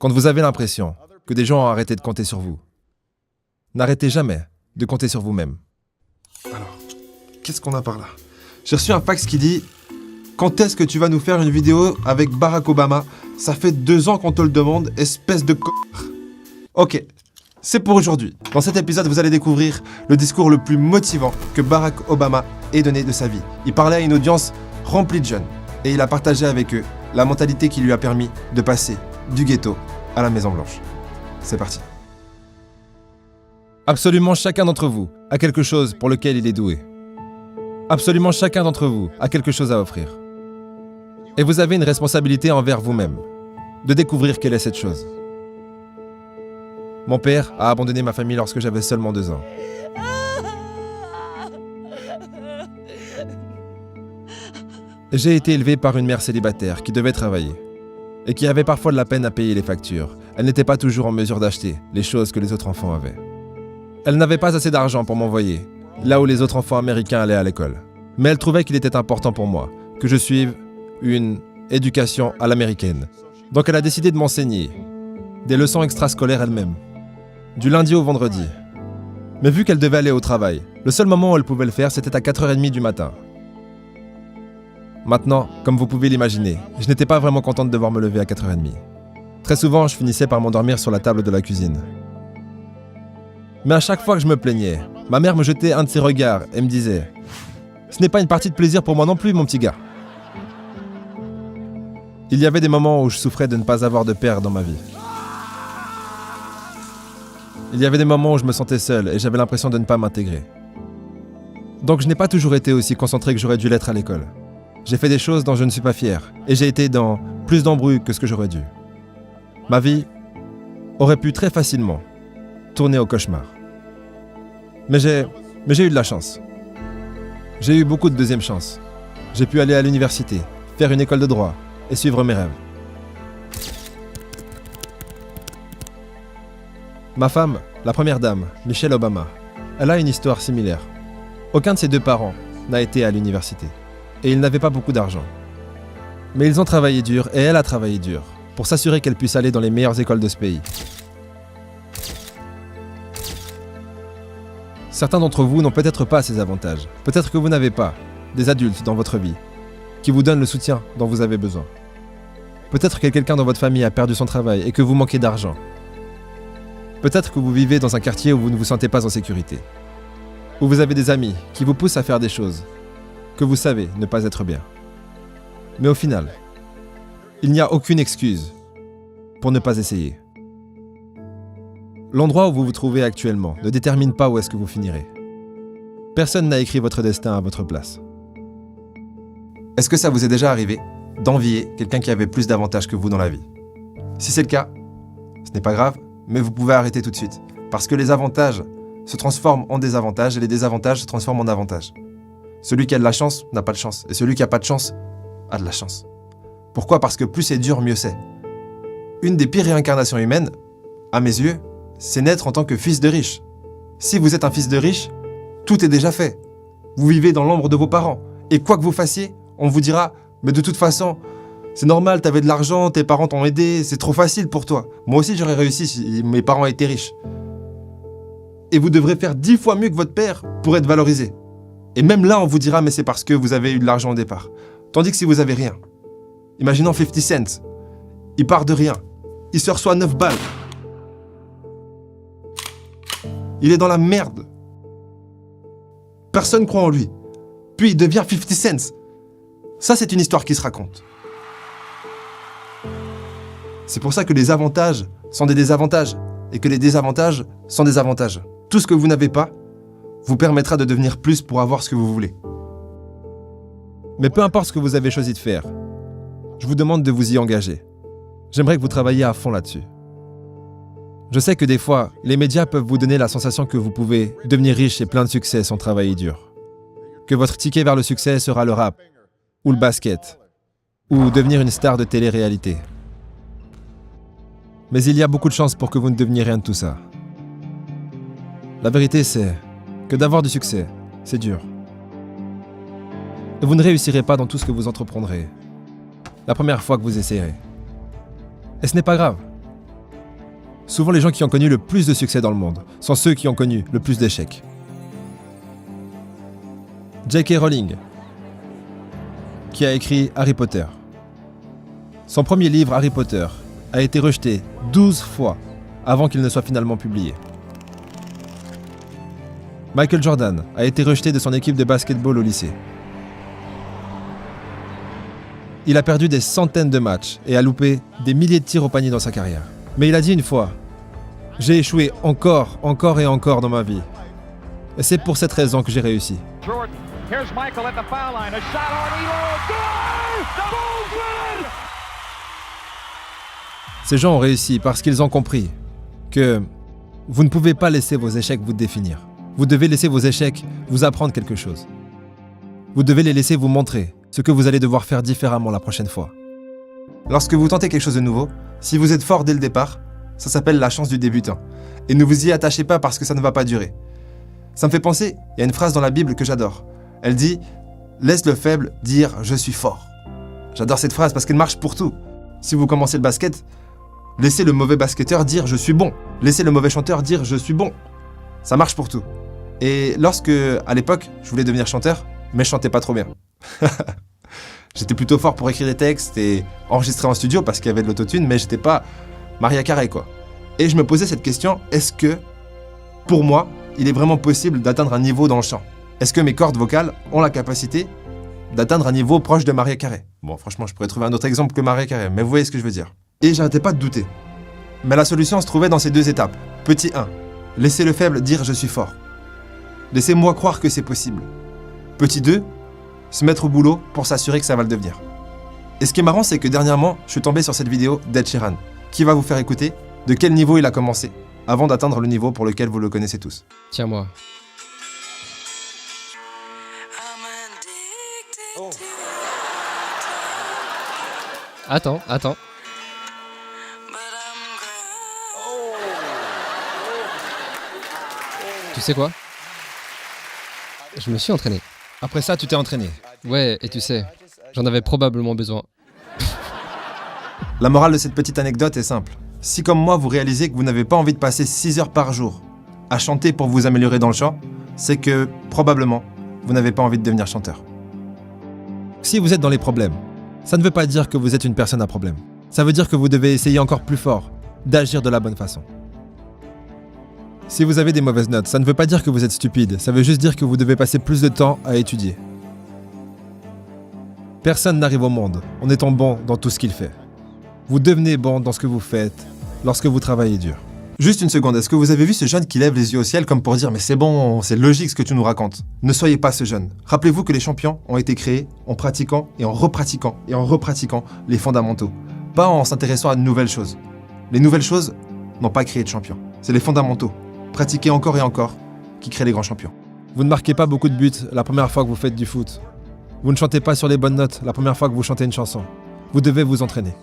Quand vous avez l'impression que des gens ont arrêté de compter sur vous, n'arrêtez jamais de compter sur vous-même. Alors, qu'est-ce qu'on a par là? J'ai reçu un fax qui dit « Quand est-ce que tu vas nous faire une vidéo avec Barack Obama? Ça fait 2 ans qu'on te le demande, espèce de c***. » Ok, c'est pour aujourd'hui. Dans cet épisode, vous allez découvrir le discours le plus motivant que Barack Obama ait donné de sa vie. Il parlait à une audience remplie de jeunes et il a partagé avec eux la mentalité qui lui a permis de passer du ghetto à la Maison Blanche. C'est parti. Absolument chacun d'entre vous a quelque chose pour lequel il est doué. Absolument chacun d'entre vous a quelque chose à offrir. Et vous avez une responsabilité envers vous-même, de découvrir quelle est cette chose. Mon père a abandonné ma famille lorsque j'avais seulement 2 ans. J'ai été élevé par une mère célibataire qui devait travailler et qui avait parfois de la peine à payer les factures. Elle n'était pas toujours en mesure d'acheter les choses que les autres enfants avaient. Elle n'avait pas assez d'argent pour m'envoyer là où les autres enfants américains allaient à l'école. Mais elle trouvait qu'il était important pour moi que je suive une éducation à l'américaine. Donc elle a décidé de m'enseigner des leçons extrascolaires elle-même, du lundi au vendredi. Mais vu qu'elle devait aller au travail, le seul moment où elle pouvait le faire, c'était à 4h30 du matin. Maintenant, comme vous pouvez l'imaginer, je n'étais pas vraiment contente de devoir me lever à 4h30. Très souvent, je finissais par m'endormir sur la table de la cuisine. Mais à chaque fois que je me plaignais, ma mère me jetait un de ses regards et me disait « Ce n'est pas une partie de plaisir pour moi non plus, mon petit gars. » Il y avait des moments où je souffrais de ne pas avoir de père dans ma vie. Il y avait des moments où je me sentais seul et j'avais l'impression de ne pas m'intégrer. Donc je n'ai pas toujours été aussi concentré que j'aurais dû l'être à l'école. J'ai fait des choses dont je ne suis pas fier et j'ai été dans plus d'embrouilles que ce que j'aurais dû. Ma vie aurait pu très facilement tourner au cauchemar. Mais j'ai eu de la chance. J'ai eu beaucoup de deuxième chance. J'ai pu aller à l'université, faire une école de droit et suivre mes rêves. Ma femme, la première dame, Michelle Obama, elle a une histoire similaire. Aucun de ses 2 parents n'a été à l'université et ils n'avaient pas beaucoup d'argent. Mais ils ont travaillé dur et elle a travaillé dur pour s'assurer qu'elle puisse aller dans les meilleures écoles de ce pays. Certains d'entre vous n'ont peut-être pas ces avantages. Peut-être que vous n'avez pas des adultes dans votre vie qui vous donnent le soutien dont vous avez besoin. Peut-être que quelqu'un dans votre famille a perdu son travail et que vous manquez d'argent. Peut-être que vous vivez dans un quartier où vous ne vous sentez pas en sécurité. Où vous avez des amis qui vous poussent à faire des choses que vous savez ne pas être bien. Mais au final, il n'y a aucune excuse pour ne pas essayer. L'endroit où vous vous trouvez actuellement ne détermine pas où est-ce que vous finirez. Personne n'a écrit votre destin à votre place. Est-ce que ça vous est déjà arrivé d'envier quelqu'un qui avait plus d'avantages que vous dans la vie? Si c'est le cas, ce n'est pas grave, mais vous pouvez arrêter tout de suite. Parce que les avantages se transforment en désavantages et les désavantages se transforment en avantages. Celui qui a de la chance n'a pas de chance et celui qui n'a pas de chance a de la chance. Pourquoi? Parce que plus c'est dur, mieux c'est. Une des pires réincarnations humaines, à mes yeux, c'est naître en tant que fils de riche. Si vous êtes un fils de riche, tout est déjà fait. Vous vivez dans l'ombre de vos parents. Et quoi que vous fassiez, on vous dira « Mais de toute façon, c'est normal, t'avais de l'argent, tes parents t'ont aidé, c'est trop facile pour toi. Moi aussi j'aurais réussi si mes parents étaient riches. » Et vous devrez faire 10 fois mieux que votre père pour être valorisé. Et même là, on vous dira « Mais c'est parce que vous avez eu de l'argent au départ. » Tandis que si vous avez rien, imaginons 50 Cent, il part de rien, il se reçoit 9 balles. Il est dans la merde. Personne croit en lui. Puis il devient 50 Cent. Ça, c'est une histoire qui se raconte. C'est pour ça que les avantages sont des désavantages et que les désavantages sont des avantages. Tout ce que vous n'avez pas vous permettra de devenir plus pour avoir ce que vous voulez. Mais peu importe ce que vous avez choisi de faire, je vous demande de vous y engager. J'aimerais que vous travailliez à fond là-dessus. Je sais que des fois, les médias peuvent vous donner la sensation que vous pouvez devenir riche et plein de succès sans travailler dur. Que votre ticket vers le succès sera le rap, ou le basket, ou devenir une star de télé-réalité. Mais il y a beaucoup de chances pour que vous ne deveniez rien de tout ça. La vérité, c'est que d'avoir du succès, c'est dur. Et vous ne réussirez pas dans tout ce que vous entreprendrez la première fois que vous essayerez. Et ce n'est pas grave. Souvent les gens qui ont connu le plus de succès dans le monde sont ceux qui ont connu le plus d'échecs. J.K. Rowling, qui a écrit Harry Potter. Son premier livre, Harry Potter, a été rejeté 12 fois avant qu'il ne soit finalement publié. Michael Jordan a été rejeté de son équipe de basketball au lycée. Il a perdu des centaines de matchs et a loupé des milliers de tirs au panier dans sa carrière. Mais il a dit une fois, « J'ai échoué encore et encore dans ma vie. Et c'est pour cette raison que j'ai réussi. » Here's Michael at the foul line. A shot on Elo. Good! The Bulls win! Ces gens ont réussi parce qu'ils ont compris que vous ne pouvez pas laisser vos échecs vous définir. Vous devez laisser vos échecs vous apprendre quelque chose. Vous devez les laisser vous montrer ce que vous allez devoir faire différemment la prochaine fois. Lorsque vous tentez quelque chose de nouveau, si vous êtes fort dès le départ, ça s'appelle la chance du débutant. Et ne vous y attachez pas parce que ça ne va pas durer. Ça me fait penser, il y a une phrase dans la Bible que j'adore. Elle dit « Laisse le faible dire « je suis fort ». J'adore cette phrase parce qu'elle marche pour tout. Si vous commencez le basket, laissez le mauvais basketteur dire « je suis bon ». Laissez le mauvais chanteur dire « je suis bon ». Ça marche pour tout. Et lorsque, à l'époque, je voulais devenir chanteur, mais je chantais pas trop bien. J'étais plutôt fort pour écrire des textes et enregistrer en studio parce qu'il y avait de l'autotune, mais j'étais pas Maria Carey, quoi. Et je me posais cette question, est-ce que, pour moi, il est vraiment possible d'atteindre un niveau dans le chant? Est-ce que mes cordes vocales ont la capacité d'atteindre un niveau proche de Maria Carey? Bon, franchement, je pourrais trouver un autre exemple que Maria Carey, mais vous voyez ce que je veux dire. Et j'arrêtais pas de douter. Mais la solution se trouvait dans ces deux étapes. Petit 1, laissez le faible dire « je suis fort ». Laissez-moi croire que c'est possible. Petit 2, se mettre au boulot pour s'assurer que ça va le devenir. Et ce qui est marrant, c'est que dernièrement, je suis tombé sur cette vidéo d'Ed Sheeran, qui va vous faire écouter de quel niveau il a commencé, avant d'atteindre le niveau pour lequel vous le connaissez tous. Tiens-moi. Attends. Tu sais quoi? Je me suis entraîné. Après ça, tu t'es entraîné. Ouais, et tu sais, j'en avais probablement besoin. La morale de cette petite anecdote est simple. Si comme moi, vous réalisez que vous n'avez pas envie de passer 6 heures par jour à chanter pour vous améliorer dans le chant, c'est que, probablement, vous n'avez pas envie de devenir chanteur. Si vous êtes dans les problèmes, ça ne veut pas dire que vous êtes une personne à problème. Ça veut dire que vous devez essayer encore plus fort d'agir de la bonne façon. Si vous avez des mauvaises notes, ça ne veut pas dire que vous êtes stupide, ça veut juste dire que vous devez passer plus de temps à étudier. Personne n'arrive au monde en étant bon dans tout ce qu'il fait. Vous devenez bon dans ce que vous faites lorsque vous travaillez dur. Juste une seconde, est-ce que vous avez vu ce jeune qui lève les yeux au ciel comme pour dire « mais c'est bon, c'est logique ce que tu nous racontes ». Ne soyez pas ce jeune. Rappelez-vous que les champions ont été créés en pratiquant et en repratiquant les fondamentaux. Pas en s'intéressant à de nouvelles choses. Les nouvelles choses n'ont pas créé de champions. C'est les fondamentaux, pratiqués encore et encore, qui créent les grands champions. Vous ne marquez pas beaucoup de buts la première fois que vous faites du foot. Vous ne chantez pas sur les bonnes notes la première fois que vous chantez une chanson. Vous devez vous entraîner.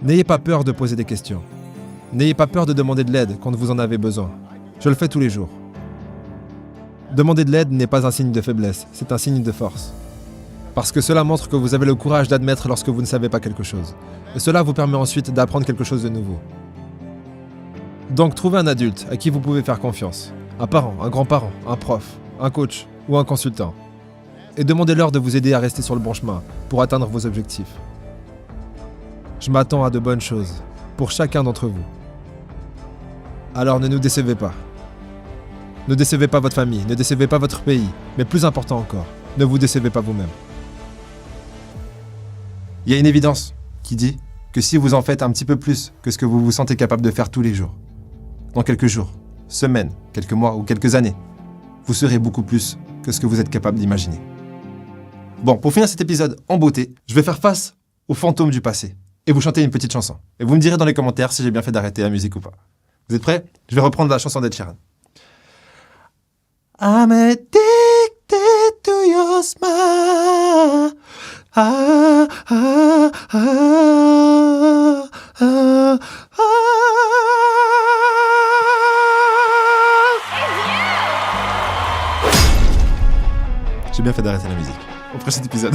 N'ayez pas peur de poser des questions. N'ayez pas peur de demander de l'aide quand vous en avez besoin. Je le fais tous les jours. Demander de l'aide n'est pas un signe de faiblesse, c'est un signe de force. Parce que cela montre que vous avez le courage d'admettre lorsque vous ne savez pas quelque chose. Et cela vous permet ensuite d'apprendre quelque chose de nouveau. Donc trouvez un adulte à qui vous pouvez faire confiance. Un parent, un grand-parent, un prof, un coach ou un consultant. Et demandez-leur de vous aider à rester sur le bon chemin pour atteindre vos objectifs. Je m'attends à de bonnes choses pour chacun d'entre vous. Alors ne nous décevez pas. Ne décevez pas votre famille, ne décevez pas votre pays, mais plus important encore, ne vous décevez pas vous-même. Il y a une évidence qui dit que si vous en faites un petit peu plus que ce que vous vous sentez capable de faire tous les jours, dans quelques jours, semaines, quelques mois ou quelques années, vous serez beaucoup plus que ce que vous êtes capable d'imaginer. Bon, pour finir cet épisode en beauté, je vais faire face aux fantômes du passé et vous chanter une petite chanson. Et vous me direz dans les commentaires si j'ai bien fait d'arrêter la musique ou pas. Vous êtes prêts? Je vais reprendre la chanson d'Ed Sheeran. I'm addicted to your smile. Ah, ah, ah, ah, ah. J'ai bien fait d'arrêter la musique. Au prochain épisode.